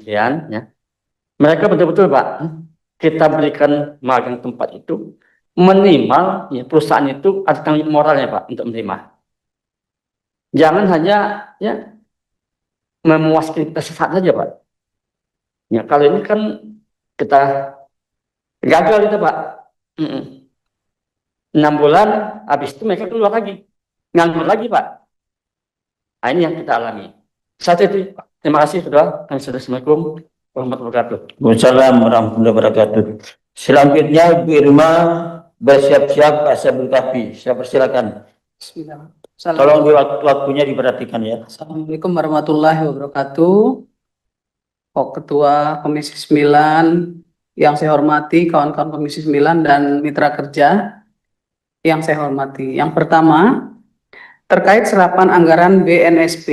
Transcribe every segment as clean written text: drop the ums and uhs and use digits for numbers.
kementerian, ya, mereka betul-betul Pak, kita berikan magang tempat itu minimal ya, perusahaan itu ada tanggung moralnya Pak untuk menerima. Jangan hanya ya memuaskan kita sesaat saja Pak. Ya kalau ini kan kita gagal itu Pak. 6 bulan, habis itu mereka keluar lagi, nganggur lagi Pak. Nah, ini yang kita alami. Satu itu Pak. Terima kasih sudah. Assalamualaikum warahmatullahi wabarakatuh. Waalaikumsalam warahmatullahi wabarakatuh. Selanjutnya Bu Irma bersiap-siap Pak Sabul Kafi. Saya persilakan. Bismillah. Tolong waktunya diperhatikan ya. Assalamualaikum warahmatullahi wabarakatuh. Ketua Komisi 9 yang saya hormati, kawan-kawan Komisi 9 dan mitra kerja yang saya hormati. Yang pertama, terkait serapan anggaran BNSP,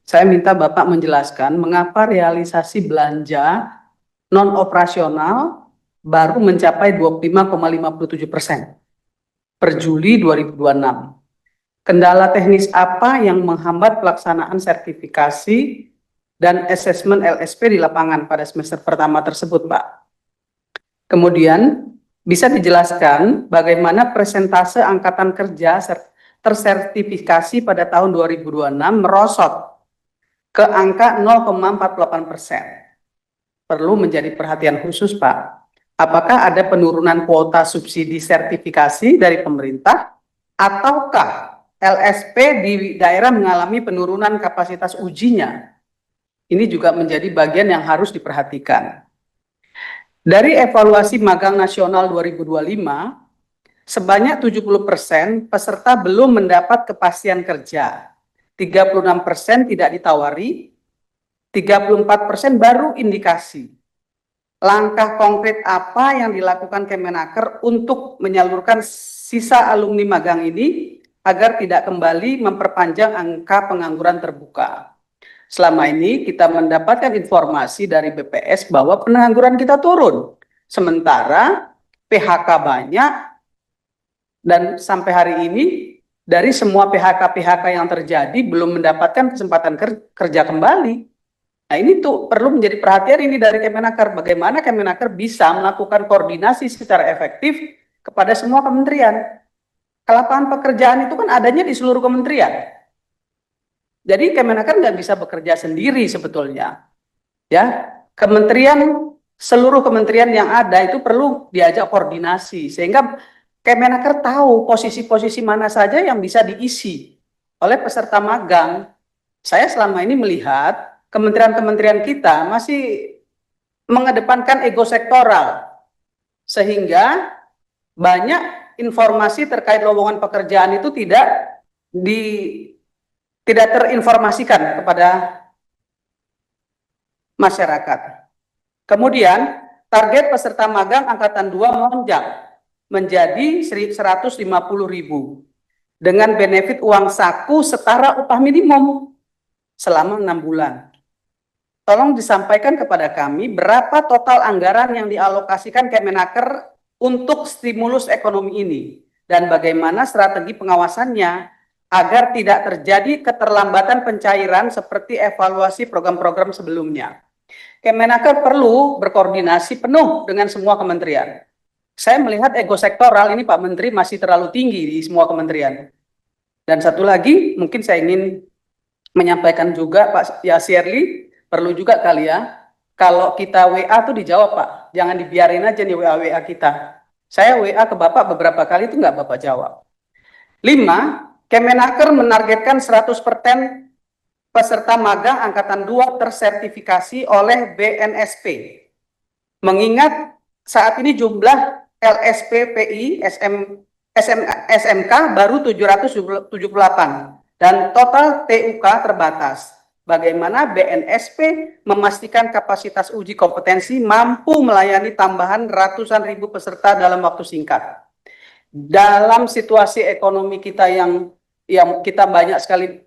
saya minta Bapak menjelaskan mengapa realisasi belanja non-operasional baru mencapai 25,57% per Juli 2026. Kendala teknis apa yang menghambat pelaksanaan sertifikasi dan asesmen LSP di lapangan pada semester pertama tersebut, Pak? Kemudian, bisa dijelaskan bagaimana persentase angkatan kerja tersertifikasi pada tahun 2026 merosot ke angka 0,48%. Perlu menjadi perhatian khusus, Pak. Apakah ada penurunan kuota subsidi sertifikasi dari pemerintah ataukah LSP di daerah mengalami penurunan kapasitas ujinya? Ini juga menjadi bagian yang harus diperhatikan. Dari evaluasi magang nasional 2025, sebanyak 70% peserta belum mendapat kepastian kerja, 36% tidak ditawari, 34% baru indikasi. Langkah konkret apa yang dilakukan Kemenaker untuk menyalurkan sisa alumni magang ini agar tidak kembali memperpanjang angka pengangguran terbuka? Selama ini kita mendapatkan informasi dari BPS bahwa pengangguran kita turun, sementara PHK banyak, dan sampai hari ini dari semua PHK yang terjadi belum mendapatkan kesempatan kerja kembali. Nah, ini tuh perlu menjadi perhatian ini dari Kemenaker, bagaimana Kemenaker bisa melakukan koordinasi secara efektif kepada semua kementerian. Lapangan pekerjaan itu kan adanya di seluruh kementerian. Jadi Kemenaker nggak bisa bekerja sendiri sebetulnya. Ya, seluruh kementerian yang ada itu perlu diajak koordinasi sehingga Kemenaker tahu posisi-posisi mana saja yang bisa diisi oleh peserta magang. Saya selama ini melihat kementerian-kementerian kita masih mengedepankan ego sektoral sehingga banyak informasi terkait lowongan pekerjaan itu tidak terinformasikan kepada masyarakat. Kemudian, target peserta magang angkatan 2 melonjak menjadi 150.000 dengan benefit uang saku setara upah minimum selama 6 bulan. Tolong disampaikan kepada kami berapa total anggaran yang dialokasikan Kemenaker untuk stimulus ekonomi ini dan bagaimana strategi pengawasannya agar tidak terjadi keterlambatan pencairan seperti evaluasi program-program sebelumnya. Kemenaker perlu berkoordinasi penuh dengan semua kementerian. Saya melihat ego sektoral ini Pak Menteri masih terlalu tinggi di semua kementerian. Dan satu lagi, mungkin saya ingin menyampaikan juga Pak Yasirli, perlu juga kali ya, kalau kita WA tuh dijawab Pak, jangan dibiarin aja nih WA kita. Saya WA ke Bapak beberapa kali itu nggak Bapak jawab. 5, Kemenaker menargetkan 100% peserta magang angkatan 2 tersertifikasi oleh BNSP. Mengingat saat ini jumlah LSPPI SMK baru 778 dan total TUK terbatas. Bagaimana BNSP memastikan kapasitas uji kompetensi mampu melayani tambahan ratusan ribu peserta dalam waktu singkat. Dalam situasi ekonomi kita yang kita banyak sekali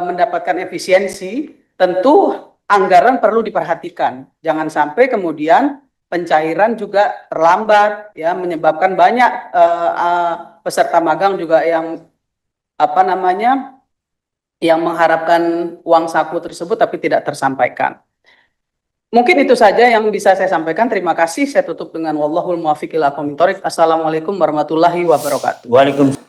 mendapatkan efisiensi, tentu anggaran perlu diperhatikan. Jangan sampai kemudian pencairan juga terlambat, ya, menyebabkan banyak peserta magang juga yang yang mengharapkan uang saku tersebut tapi tidak tersampaikan. Mungkin itu saja yang bisa saya sampaikan. Terima kasih. Saya tutup dengan wallahul muwaffiq ila aqwamit thoriq. Assalamualaikum warahmatullahi wabarakatuh. Waalaikumsalam.